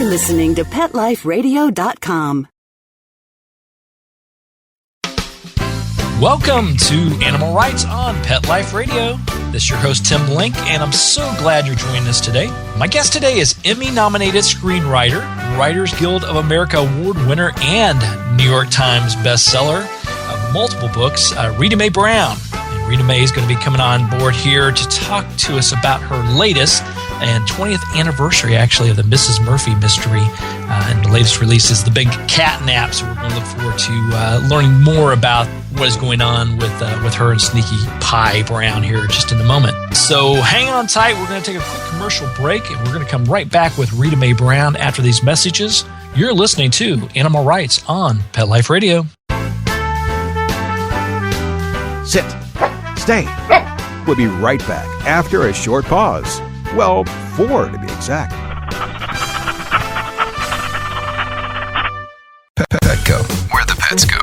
listening to PetLifeRadio.com. Welcome to Animal Rights on Pet Life Radio. This is your host, Tim Link, and I'm so glad you're joining us today. My guest today is Emmy-nominated screenwriter, Writers Guild of America Award winner, and New York Times bestseller of multiple books, Rita Mae Brown. And Rita Mae is going to be coming on board here to talk to us about her latest and 20th anniversary, actually, of the Mrs. Murphy mystery. And the latest release is The Big Catnap, so we're going to look forward to learning more about what is going on with her and Sneaky Pie Brown here just in a moment. So hang on tight. We're going to take a quick commercial break, and we're going to come right back with Rita Mae Brown after these messages. You're listening to Animal Rights on Pet Life Radio. Sit. Stay. We'll be right back after a short pause. Well, 4 to be exact. Petco, where the pets go.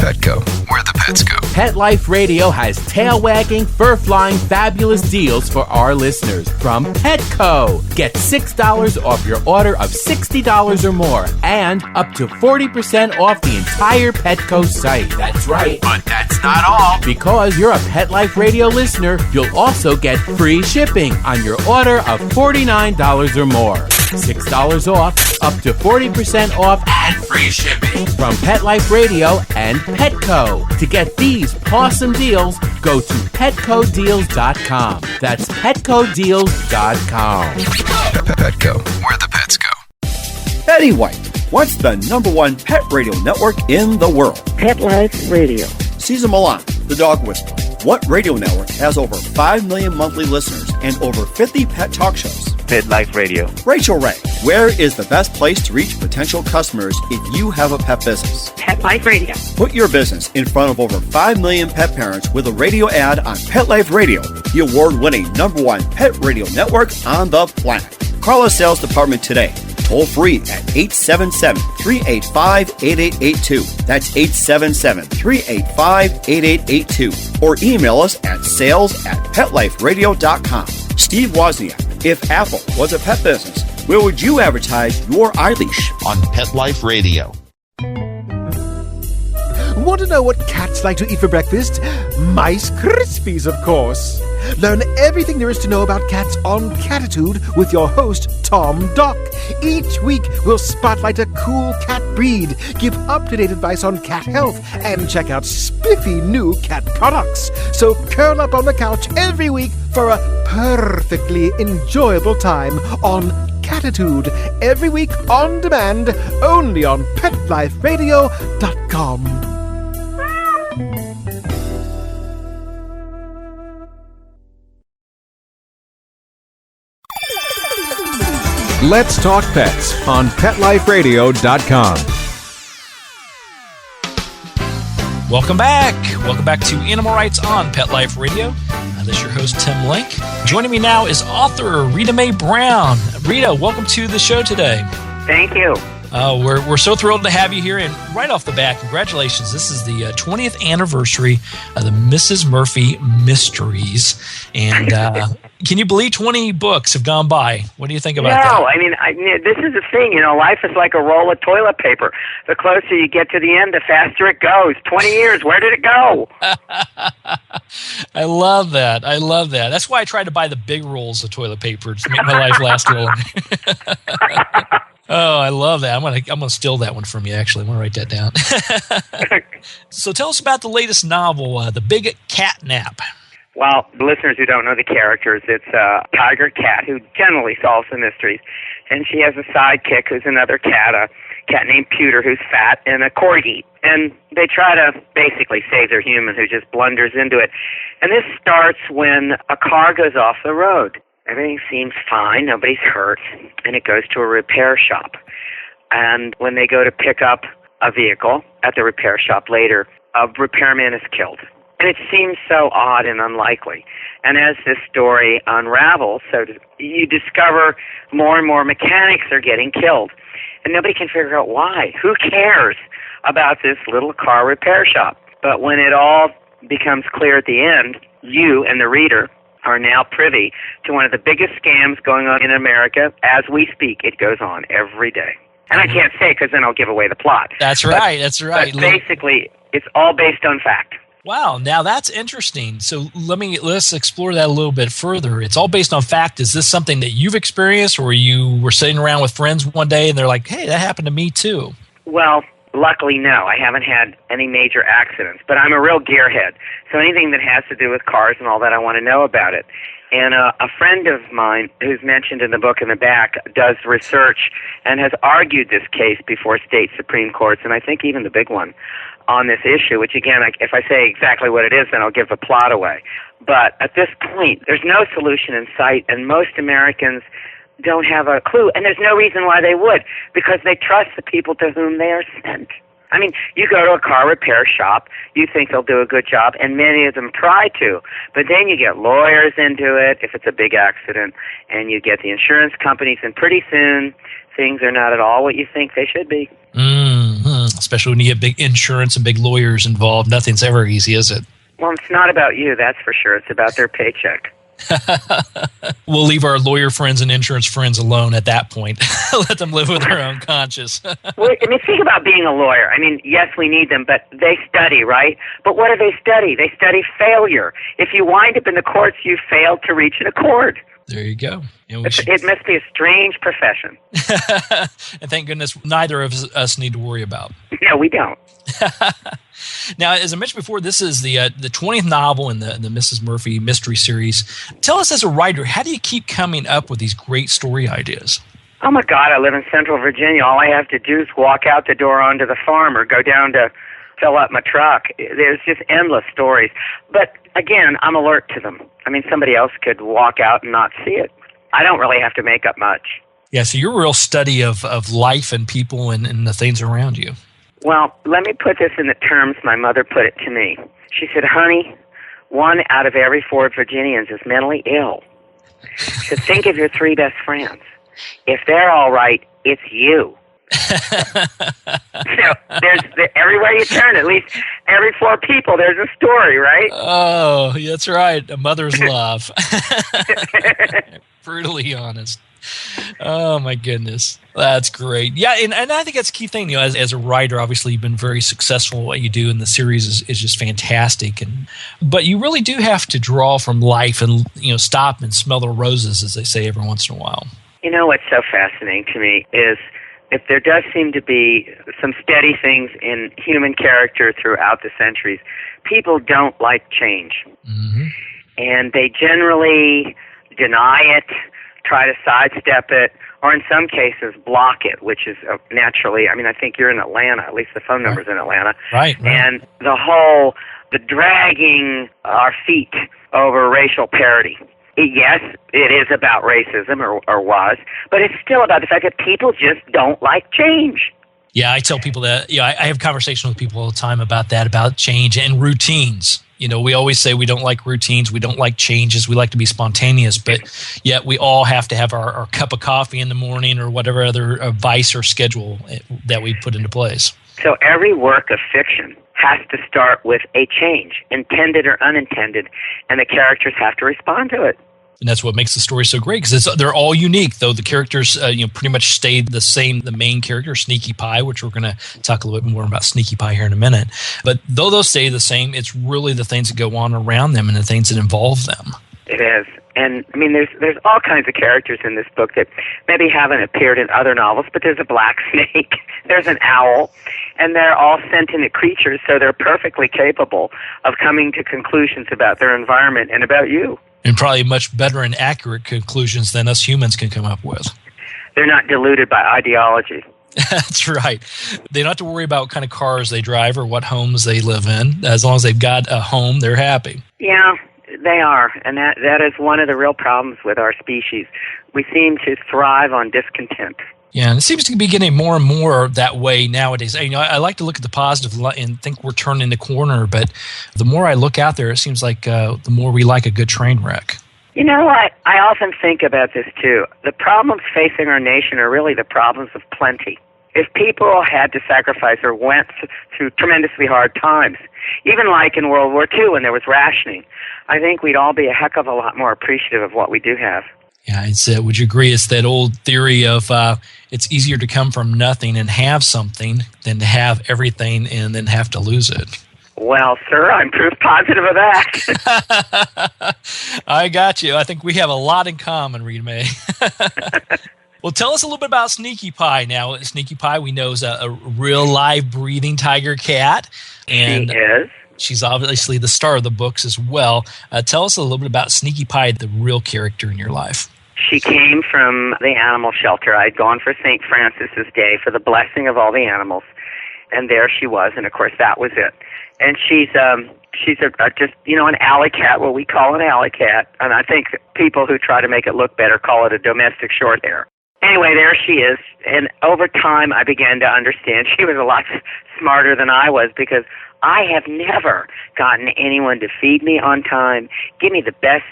Petco, where the pets go. Pet Life Radio has tail-wagging, fur-flying, fabulous deals for our listeners from Petco. Get $6 off your order of $60 or more and up to 40% off the entire Petco site. That's right. But that's not all. Because you're a Pet Life Radio listener, you'll also get free shipping on your order of $49 or more. $6 off, up to 40% off, and free shipping from Pet Life Radio and Petco. To get these awesome deals, go to PetcoDeals.com. That's PetcoDeals.com. Petco, where the pets go. Betty White, what's the #1 pet radio network in the world? Pet Life Radio. Cesar Millan, the dog whisperer. What radio network has over 5 million monthly listeners and over 50 pet talk shows? Pet Life Radio. Rachel Ray, where is the best place to reach potential customers if you have a pet business? Pet Life Radio. Put your business in front of over 5 million pet parents with a radio ad on Pet Life Radio, the award-winning #1 pet radio network on the planet. Call our sales department today. Toll free at 877-385-8882. That's 877-385-8882. Or email us at sales@PetLifeRadio.com. Steve Wozniak, if Apple was a pet business, where would you advertise your iLeash? On Pet Life Radio. Want to know what cats like to eat for breakfast? Mice Krispies, of course. Learn everything there is to know about cats on Catitude with your host, Tom Dock. Each week, we'll spotlight a cool cat breed, give up-to-date advice on cat health, and check out spiffy new cat products. So curl up on the couch every week for a perfectly enjoyable time on Catitude. Every week on demand, only on PetLifeRadio.com. Let's Talk Pets on PetLifeRadio.com. Welcome back. Welcome back to Animal Rights on Pet Life Radio. This is your host, Tim Link. Joining me now is author Rita Mae Brown. Rita, welcome to the show today. Thank you. We're so thrilled to have you here. And right off the bat, congratulations. This is the 20th anniversary of the Mrs. Murphy Mysteries. And can you believe 20 books have gone by? What do you think about that? No, I mean, this is the thing. Life is like a roll of toilet paper. The closer you get to the end, the faster it goes. 20 years, where did it go? I love that. That's why I try to buy the big rolls of toilet paper to make my life last a little. Oh, I love that. I'm gonna steal that one from you, actually. I'm going to write that down. So tell us about the latest novel, The Big Catnap. Well, the listeners who don't know the characters, it's a tiger cat who generally solves the mysteries. And she has a sidekick who's another cat, a cat named Pewter who's fat, and a corgi. And they try to basically save their human who just blunders into it. And this starts when a car goes off the road. Everything seems fine, nobody's hurt, and it goes to a repair shop. And when they go to pick up a vehicle at the repair shop later, a repairman is killed. And it seems so odd and unlikely. And as this story unravels, you discover more and more mechanics are getting killed. And nobody can figure out why. Who cares about this little car repair shop? But when it all becomes clear at the end, you and the reader are now privy to one of the biggest scams going on in America. As we speak, it goes on every day. And I can't say because then I'll give away the plot. That's right. That's right. But basically, it's all based on fact. Wow, now that's interesting. So let's explore that a little bit further. It's all based on fact. Is this something that you've experienced, or you were sitting around with friends one day and they're like, "Hey, that happened to me too"? Well, luckily, no. I haven't had any major accidents, but I'm a real gearhead. So anything that has to do with cars and all that, I want to know about it. And a friend of mine who's mentioned in the book in the back does research and has argued this case before state Supreme Courts, and I think even the big one, on this issue, which again, if I say exactly what it is, then I'll give the plot away. But at this point, there's no solution in sight, and most Americans don't have a clue, and there's no reason why they would, because they trust the people to whom they are sent. I mean, you go to a car repair shop, you think they'll do a good job, and many of them try to, but then you get lawyers into it if it's a big accident, and you get the insurance companies, and pretty soon things are not at all what you think they should be. Mm-hmm. Especially when you get big insurance and big lawyers involved. Nothing's ever easy, is it? Well, it's not about you, that's for sure. It's about their paycheck. We'll leave our lawyer friends and insurance friends alone at that point. Let them live with their own conscience. Well, I mean, think about being a lawyer. I mean, yes, we need them, but they study, right? But what do they study? They study failure. If you wind up in the courts, you failed to reach an accord. There you go. It must be a strange profession. And thank goodness neither of us need to worry about. No, we don't. Now, as I mentioned before, this is the 20th novel in the Mrs. Murphy mystery series. Tell us, as a writer, how do you keep coming up with these great story ideas? Oh, my God, I live in Central Virginia. All I have to do is walk out the door onto the farm or go down to fill up my truck. There's just endless stories. But, again, I'm alert to them. I mean, somebody else could walk out and not see it. I don't really have to make up much. Yeah, so you're a real study of life and people and the things around you. Well, let me put this in the terms my mother put it to me. She said, "Honey, 1 out of every 4 Virginians is mentally ill. So think of your 3 best friends. If they're all right, it's you." So everywhere you turn, at least every 4 people, there's a story, right? Oh, that's right. A mother's love. Brutally honest. Oh, my goodness. That's great. Yeah, and I think that's a key thing. You know, as a writer, obviously, you've been very successful. What you do in the series is just fantastic. But you really do have to draw from life and, stop and smell the roses, as they say every once in a while. You know what's so fascinating to me is if there does seem to be some steady things in human character throughout the centuries, people don't like change. Mm-hmm. And they generally deny it, try to sidestep it, or in some cases block it, which is naturally, I mean, I think you're in Atlanta, at least the phone number's in Atlanta. Right. And the dragging our feet over racial parity. Yes, it is about racism, or was, but it's still about the fact that people just don't like change. Yeah, I tell people that, I have conversations with people all the time about that, about change and routines. We always say we don't like routines, we don't like changes, we like to be spontaneous, but yet we all have to have our cup of coffee in the morning or whatever other vice or schedule that we put into place. So every work of fiction has to start with a change, intended or unintended, and the characters have to respond to it. And that's what makes the story so great, because they're all unique, though the characters pretty much stayed the same. The main character, Sneaky Pie, which we're going to talk a little bit more about Sneaky Pie here in a minute. But though those stay the same, it's really the things that go on around them and the things that involve them. It is. And, I mean, there's all kinds of characters in this book that maybe haven't appeared in other novels, but there's a black snake, there's an owl, and they're all sentient creatures, so they're perfectly capable of coming to conclusions about their environment and about you. And probably much better and accurate conclusions than us humans can come up with. They're not deluded by ideology. That's right. They don't have to worry about what kind of cars they drive or what homes they live in. As long as they've got a home, they're happy. Yeah, they are. And that is one of the real problems with our species. We seem to thrive on discontent. Yeah, and it seems to be getting more and more that way nowadays. I like to look at the positive and think we're turning the corner, but the more I look out there, it seems like the more we like a good train wreck. You know what? I often think about this, too. The problems facing our nation are really the problems of plenty. if people had to sacrifice or went through tremendously hard times, even like in World War II when there was rationing, I think we'd all be a heck of a lot more appreciative of what we do have. Yeah, would you agree? It's that old theory of it's easier to come from nothing and have something than to have everything and then have to lose it. Well, sir, I'm proof positive of that. I got you. I think we have a lot in common, Rita Mae. Well, tell us a little bit about Sneaky Pie. Now, Sneaky Pie, we know, is a real live breathing tiger cat. And she is. She's obviously the star of the books as well. Tell us a little bit about Sneaky Pie, the real character in your life. She came from the animal shelter. I'd gone for St. Francis's Day for the blessing of all the animals, and there she was, and of course that was it. And she's just, an alley cat, what we call an alley cat, and I think people who try to make it look better call it a domestic short hair. Anyway, there she is, and over time I began to understand she was a lot smarter than I was, because I have never gotten anyone to feed me on time, give me the best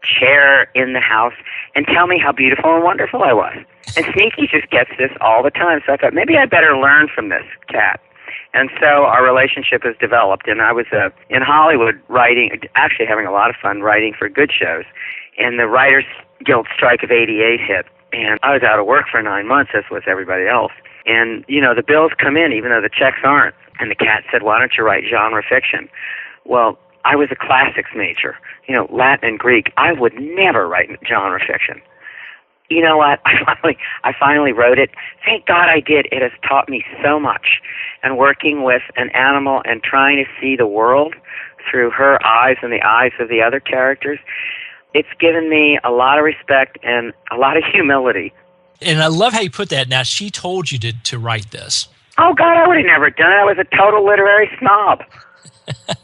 chair in the house, and tell me how beautiful and wonderful I was. And Sneaky just gets this all the time, so I thought maybe I'd better learn from this cat. And so our relationship has developed, and I was in Hollywood writing, actually having a lot of fun writing for good shows, and the Writers Guild strike of '88 hit, and I was out of work for 9 months, as was everybody else. And, the bills come in, even though the checks aren't. And the cat said, why don't you write genre fiction? Well, I was a classics major, Latin and Greek. I would never write genre fiction. You know what? I finally wrote it. Thank God I did. It has taught me so much. And working with an animal and trying to see the world through her eyes and the eyes of the other characters, it's given me a lot of respect and a lot of humility. And I love how you put that. Now, she told you to write this. Oh, God, I would have never done it. I was a total literary snob,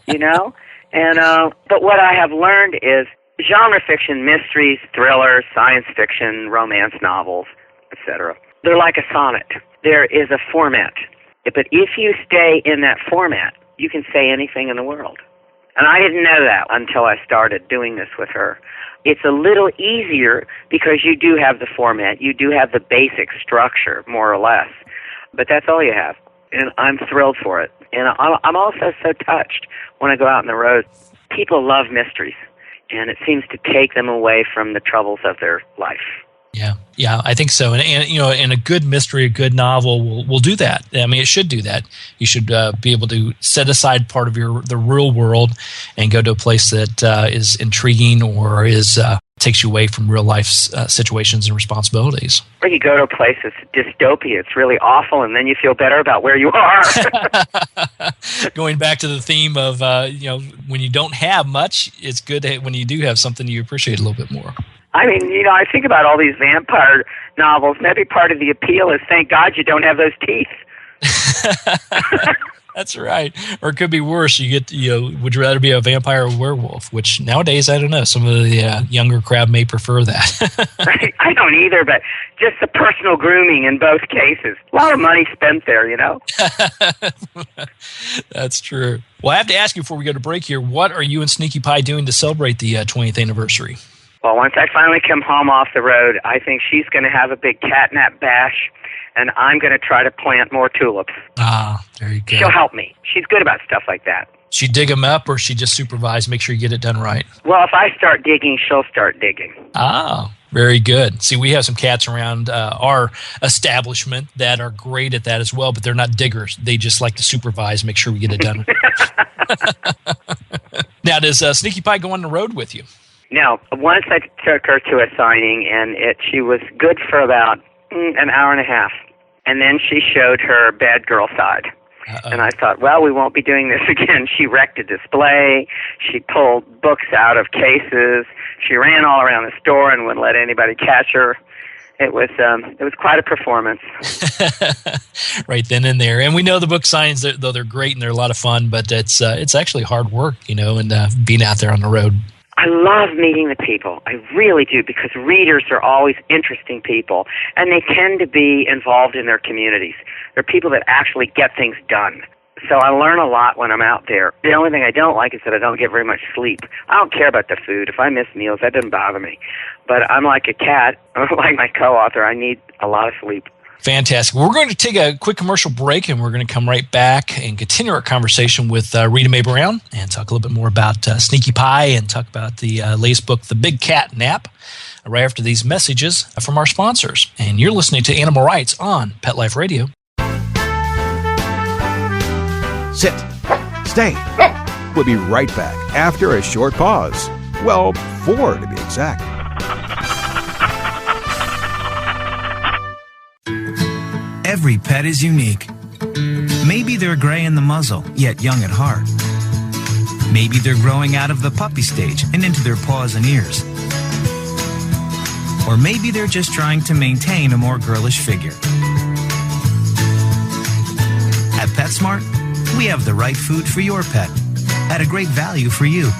And but what I have learned is genre fiction, mysteries, thrillers, science fiction, romance novels, etc. They're like a sonnet. There is a format. But if you stay in that format, you can say anything in the world. And I didn't know that until I started doing this with her. It's a little easier because you do have the format. You do have the basic structure, more or less. But that's all you have. And I'm thrilled for it. And I'm also so touched when I go out on the road. People love mysteries, and it seems to take them away from the troubles of their life. Yeah, I think so. And a good mystery, a good novel will do that. I mean, it should do that. You should be able to set aside part of the real world and go to a place that is intriguing or takes you away from real life situations and responsibilities. Or you go to a place that's dystopia. It's really awful, and then you feel better about where you are. Going back to the theme of when you don't have much, it's good when you do have something you appreciate a little bit more. I mean, I think about all these vampire novels. Maybe part of the appeal is thank God you don't have those teeth. That's right. Or it could be worse. You get, would you rather be a vampire or a werewolf? Which nowadays, I don't know. Some of the younger crowd may prefer that. I don't either, but just the personal grooming in both cases. A lot of money spent there, That's true. Well, I have to ask you before we go to break here, what are you and Sneaky Pie doing to celebrate the 20th anniversary? Well, once I finally come home off the road, I think she's going to have a big catnap bash, and I'm going to try to plant more tulips. Ah, very good. She'll help me. She's good about stuff like that. She dig them up, or she just supervise, make sure you get it done right? Well, if I start digging, she'll start digging. Ah, very good. See, we have some cats around our establishment that are great at that as well, but they're not diggers. They just like to supervise, make sure we get it done. Now, does Sneaky Pie go on the road with you? No. Once I took her to a signing, and she was good for about an hour and a half. And then she showed her bad girl side. Uh-oh. And I thought, well, we won't be doing this again. She wrecked a display. She pulled books out of cases. She ran all around the store and wouldn't let anybody catch her. It was quite a performance. Right then and there. And we know the book signings, though they're great and they're a lot of fun, but it's actually hard work, and being out there on the road. I love meeting the people. I really do, because readers are always interesting people, and they tend to be involved in their communities. They're people that actually get things done. So I learn a lot when I'm out there. The only thing I don't like is that I don't get very much sleep. I don't care about the food. If I miss meals, that doesn't bother me. But I'm like a cat. I'm like my co-author. I need a lot of sleep. Fantastic. We're going to take a quick commercial break, and we're going to come right back and continue our conversation with Rita Mae Brown and talk a little bit more about Sneaky Pie and talk about the latest book, The Big Cat Nap, right after these messages from our sponsors. And you're listening to Animal Rights on Pet Life Radio. Sit. Stay. We'll be right back after a short pause. Well, 4 to be exact. Every pet is unique. Maybe they're gray in the muzzle, yet young at heart. Maybe they're growing out of the puppy stage and into their paws and ears. Or maybe they're just trying to maintain a more girlish figure. At PetSmart, we have the right food for your pet at a great value for you.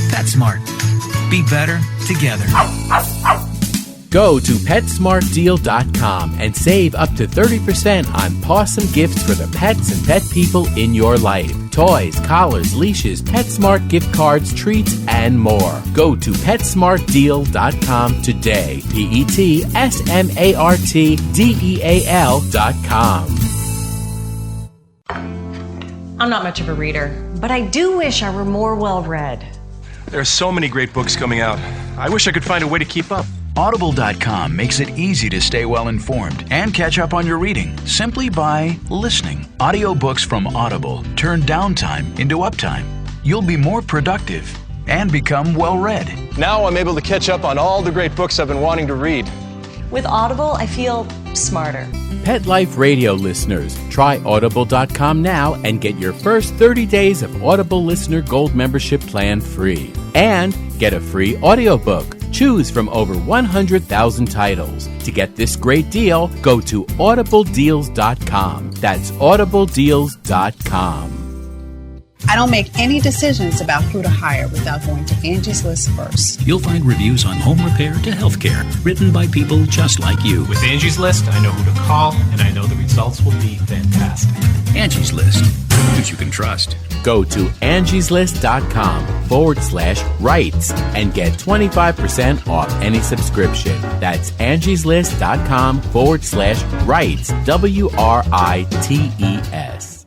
PetSmart. Be better together. Go to PetSmartDeal.com and save up to 30% on awesome gifts for the pets and pet people in your life. Toys, collars, leashes, PetSmart gift cards, treats, and more. Go to PetSmartDeal.com today. PetSmartDeal.com. I'm not much of a reader, but I do wish I were more well-read. There are so many great books coming out. I wish I could find a way to keep up. Audible.com makes it easy to stay well informed and catch up on your reading simply by listening. Audiobooks from Audible turn downtime into uptime. You'll be more productive and become well read. Now I'm able to catch up on all the great books I've been wanting to read. With Audible, I feel smarter. Pet Life Radio listeners, try Audible.com now and get your first 30 days of Audible Listener Gold membership plan free. And get a free audiobook. Choose from over 100,000 titles. To get this great deal, go to audibledeals.com. That's audibledeals.com. I don't make any decisions about who to hire without going to Angie's List first. You'll find reviews on home repair to healthcare, written by people just like you. With Angie's List, I know who to call, and I know the results will be fantastic. Angie's List, who you can trust. Go to angieslist.com/rights and get 25% off any subscription. That's angieslist.com/rights, WRITES.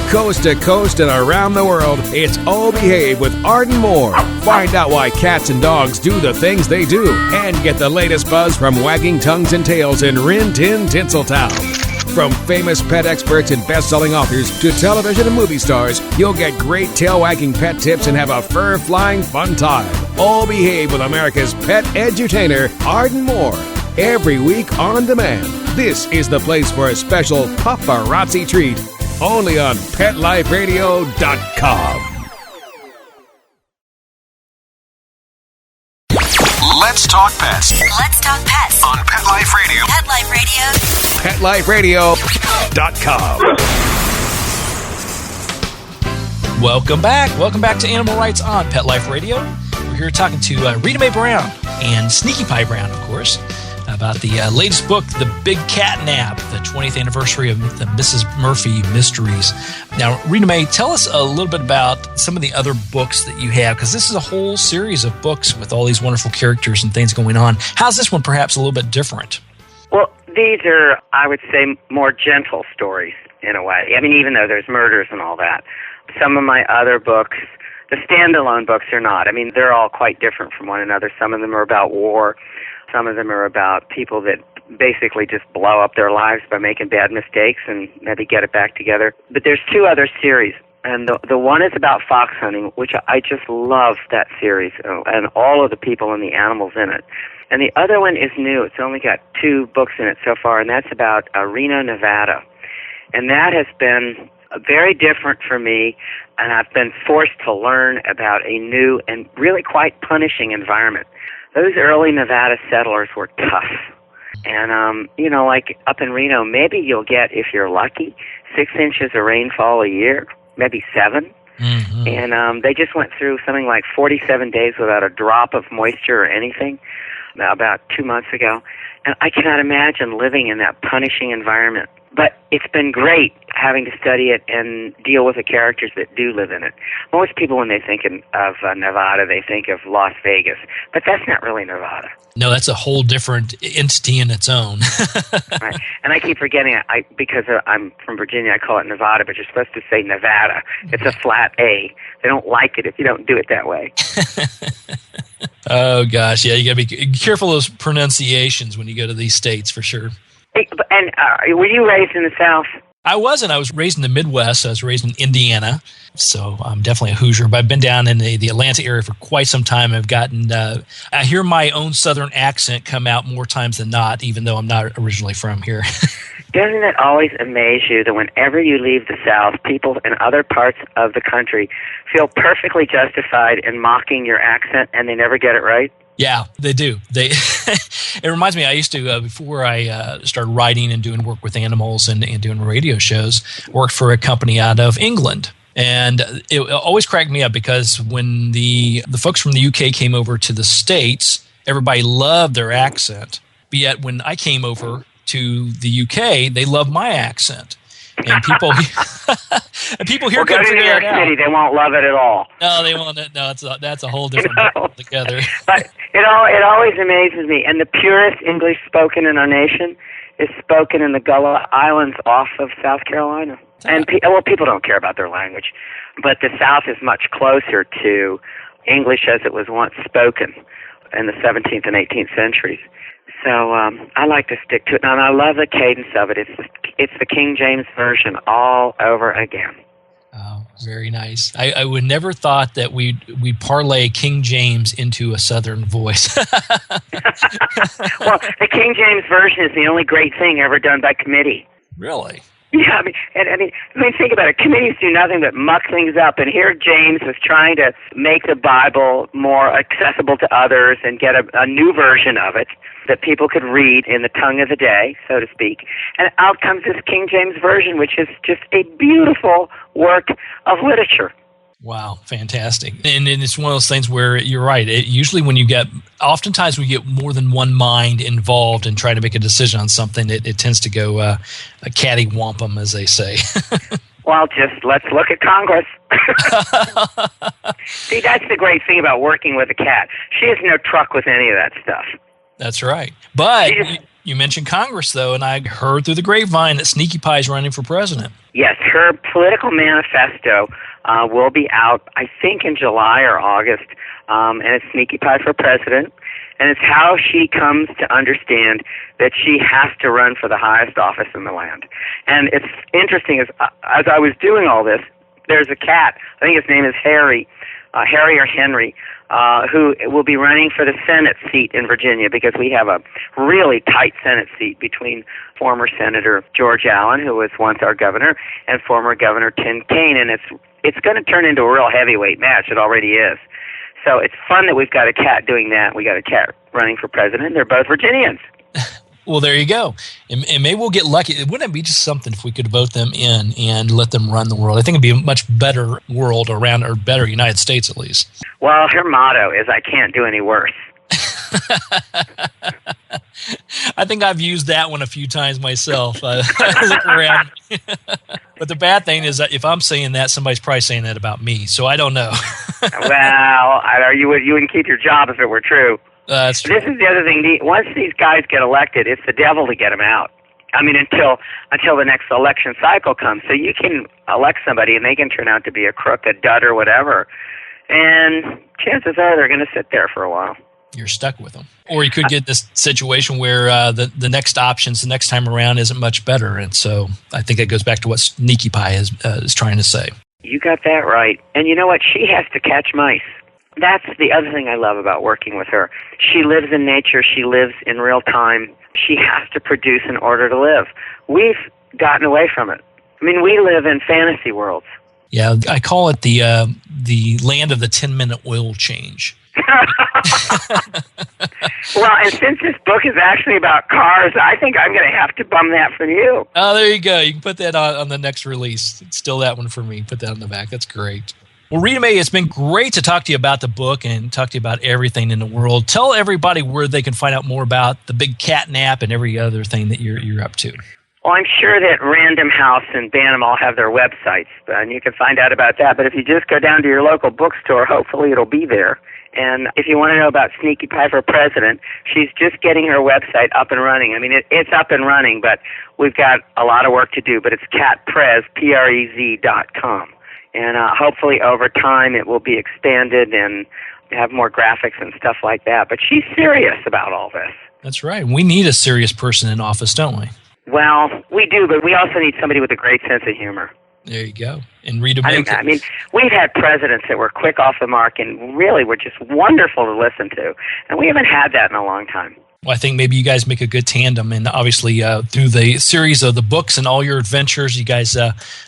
Coast to coast and around the world, it's Oh Behave with Arden Moore. Find out why cats and dogs do the things they do and get the latest buzz from wagging tongues and tails in Rin Tin Tinseltown. From famous pet experts and best-selling authors to television and movie stars, you'll get great tail-wagging pet tips and have a fur-flying fun time. Oh Behave with America's pet edutainer, Arden Moore. Every week on demand. This is the place for a special paparazzi treat. Only on PetLifeRadio.com. Let's talk pets. Let's talk pets On Pet Life Radio. Pet Life Radio. PetLifeRadio.com. Welcome back. Welcome back to Animal Rights on Pet Life Radio. We're here talking to Rita Mae Brown and Sneaky Pie Brown, of course, about the latest book, The Big Cat Nap, the 20th anniversary of the Mrs. Murphy Mysteries. Now, Rita Mae, tell us a little bit about some of the other books that you have, because this is a whole series of books with all these wonderful characters and things going on. How's this one perhaps a little bit different? Well, these are, I would say, more gentle stories in a way. I mean, even though there's murders and all that. Some of my other books, the standalone books, are not. I mean, they're all quite different from one another. Some of them are about war. Some of them are about people that basically just blow up their lives by making bad mistakes and maybe get it back together. But there's two other series, and the one is about fox hunting, which I just love that series, and all of the people and the animals in it. And the other one is new. It's only got 2 books in it so far, and that's about Reno, Nevada. And that has been very different for me, and I've been forced to learn about a new and really quite punishing environment. Those early Nevada settlers were tough. And, like up in Reno, maybe you'll get, if you're lucky, 6 inches of rainfall a year, maybe 7. Mm-hmm. And they just went through something like 47 days without a drop of moisture or anything about 2 months ago. And I cannot imagine living in that punishing environment But it's been great having to study it and deal with the characters that do live in it. Most people, when they think of Nevada, they think of Las Vegas, but that's not really Nevada. No, that's a whole different entity in its own. Right. And I keep forgetting, because I'm from Virginia, I call it Nevada, but you're supposed to say Nevada. It's a flat A. They don't like it if you don't do it that way. Oh, gosh. Yeah, you got to be careful of those pronunciations when you go to these states, for sure. And were you raised in the South? I wasn't. I was raised in the Midwest. I was raised in Indiana, so I'm definitely a Hoosier. But I've been down in the Atlanta area for quite some time. I've gotten I hear my own Southern accent come out more times than not, even though I'm not originally from here. Doesn't it always amaze you that whenever you leave the South, people in other parts of the country feel perfectly justified in mocking your accent, and they never get it right? Yeah, they do. It reminds me, I used to, before I started writing and doing work with animals and doing radio shows, worked for a company out of England. And it always cracked me up because when the folks from the UK came over to the States, everybody loved their accent. But yet when I came over to the UK, they loved my accent. And people here couldn't figure it out. Go to New York City, they won't love it at all. No, they won't. No, that's a whole different thing altogether. But it always amazes me. And the purest English spoken in our nation is spoken in the Gullah Islands off of South Carolina. And people don't care about their language, but the South is much closer to English as it was once spoken in the 17th and 18th centuries. So I like to stick to it, and I love the cadence of it. It's the King James Version all over again. Oh, very nice. I would never thought that we parlay King James into a Southern voice. Well, the King James Version is the only great thing ever done by committee. Really? Yeah, I mean, think about it. Committees do nothing but muck things up, and here James was trying to make the Bible more accessible to others and get a new version of it that people could read in the tongue of the day, so to speak. And out comes this King James Version, which is just a beautiful work of literature. Wow, fantastic. And it's one of those things where you're right. Oftentimes we get more than one mind involved in trying to make a decision on something. It tends to go cattywampum, as they say. Well, just let's look at Congress. See, that's the great thing about working with a cat. She has no truck with any of that stuff. That's right. But you mentioned Congress, though, and I heard through the grapevine that Sneaky Pie is running for president. Yes, her political manifesto will be out, I think, in July or August, and it's Sneaky Pie for president. And it's how she comes to understand that she has to run for the highest office in the land. And it's interesting, as I was doing all this, there's a cat, I think his name is Harry or Henry, who will be running for the Senate seat in Virginia, because we have a really tight Senate seat between former Senator George Allen, who was once our governor, and former Governor Tim Kaine, and it's going to turn into a real heavyweight match. It already is. So it's fun that we've got a cat doing that. We got a cat running for president. They're both Virginians. Well, there you go. And maybe we'll get lucky. Wouldn't it be just something if we could vote them in and let them run the world? I think it'd be a much better world around, or better United States at least. Well, her motto is, I can't do any worse. I think I've used that one a few times myself. Look around. But the bad thing is that if I'm saying that, somebody's probably saying that about me. So I don't know. Well, you wouldn't keep your job if it were true. That's true. This is the other thing. Once these guys get elected, it's the devil to get them out. I mean, until the next election cycle comes. So you can elect somebody and they can turn out to be a crook, a dud, or whatever. And chances are they're going to sit there for a while. You're stuck with them. Or you could get this situation where the next options the next time around isn't much better. And so I think that goes back to what Sneaky Pie is trying to say. You got that right. And you know what? She has to catch mice. That's the other thing I love about working with her. She lives in nature. She lives in real time. She has to produce in order to live. We've gotten away from it. I mean, we live in fantasy worlds. Yeah, I call it the land of the 10-minute oil change. Well, and since this book is actually about cars, I think I'm going to have to bum that from you. Oh, there you go. You can put that on the next release. It's still that one for me. Put that on the back. That's great. Well, Rita Mae, it's been great to talk to you about the book and talk to you about everything in the world. Tell everybody where they can find out more about the big cat nap and every other thing that you're up to. Well, I'm sure that Random House and Bantam all have their websites, and you can find out about that. But if you just go down to your local bookstore, hopefully it'll be there. And if you want to know about Sneaky Pie for President, she's just getting her website up and running. I mean, it's up and running, but we've got a lot of work to do. But it's catprez, PREZ.com. And hopefully over time it will be expanded and have more graphics and stuff like that. But she's serious about all this. That's right. We need a serious person in office, don't we? Well, we do, but we also need somebody with a great sense of humor. There you go. And Rita Baker. I mean, we've had presidents that were quick off the mark and really were just wonderful to listen to. And we haven't had that in a long time. Well, I think maybe you guys make a good tandem. And obviously, through the series of the books and all your adventures, you guys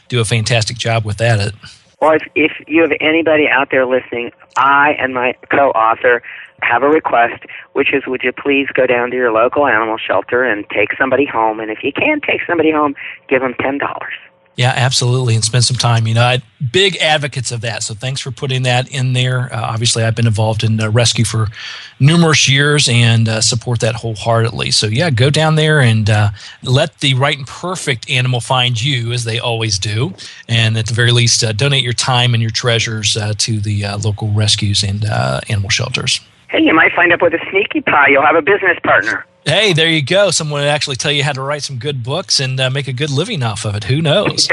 do a fantastic job with that. Well, if you have anybody out there listening, I and my co-author have a request, which is, would you please go down to your local animal shelter and take somebody home? And if you can take somebody home, give them $10. Yeah, absolutely, and spend some time. You know, big advocates of that, so thanks for putting that in there. Obviously, I've been involved in rescue for numerous years and support that wholeheartedly. So, yeah, go down there and let the right and perfect animal find you, as they always do. And at the very least, donate your time and your treasures to the local rescues and animal shelters. Hey, you might find up with a Sneaky Pie. You'll have a business partner. Hey, there you go. Someone would actually tell you how to write some good books and make a good living off of it. Who knows?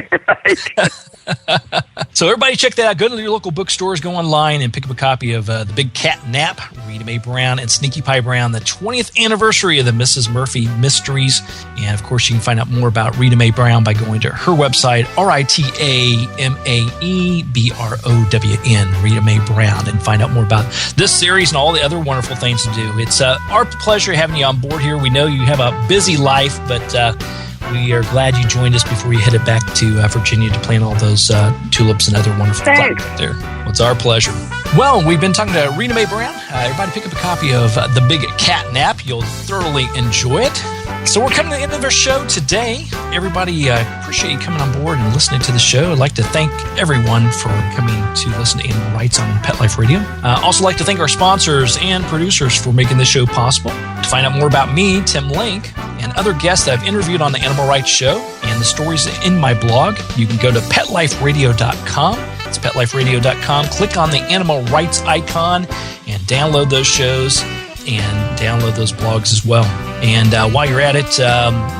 So everybody check that out. Go to your local bookstores, go online, and pick up a copy of The Big Cat Nap, Rita Mae Brown and Sneaky Pie Brown, the 20th anniversary of the Mrs. Murphy Mysteries. And, of course, you can find out more about Rita Mae Brown by going to her website, RITAMAEBROWN, Rita Mae Brown, and find out more about this series and all the other wonderful things to do. It's our pleasure having you on board here. We know you have a busy life, but we are glad you joined us before you headed back to Virginia to plant all those tulips and other wonderful flowers there. Well, it's our pleasure. Well, we've been talking to Rita Mae Brown. Everybody pick up a copy of The Big Cat Nap. You'll thoroughly enjoy it. So we're coming to the end of our show today. Everybody, appreciate you coming on board and listening to the show. I'd like to thank everyone for coming to listen to Animal Rights on Pet Life Radio. Also like to thank our sponsors and producers for making this show possible. To find out more about me, Tim Link, and other guests that I've interviewed on the Animal Rights Show and the stories in my blog, you can go to PetLifeRadio.com. It's PetLifeRadio.com. Click on the Animal Rights icon and download those shows and download those blogs as well. And while you're at it,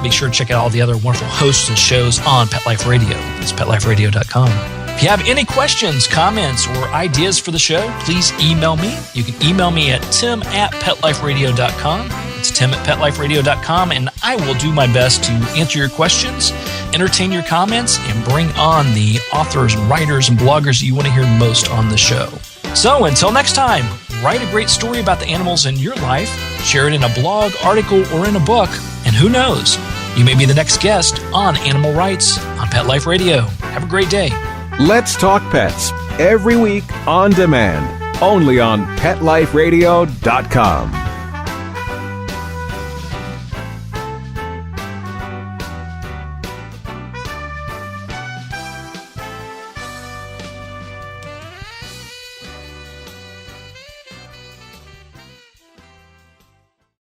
make sure to check out all the other wonderful hosts and shows on Pet Life Radio. It's PetLifeRadio.com. If you have any questions, comments, or ideas for the show, please email me. You can email me at tim@PetLifeRadio.com. It's tim@PetLifeRadio.com, and I will do my best to answer your questions, entertain your comments, and bring on the authors, writers, and bloggers that you want to hear most on the show. So until next time, write a great story about the animals in your life, share it in a blog, article, or in a book, and who knows, you may be the next guest on Animal Rights on Pet Life Radio. Have a great day. Let's Talk Pets, every week on demand, only on PetLifeRadio.com.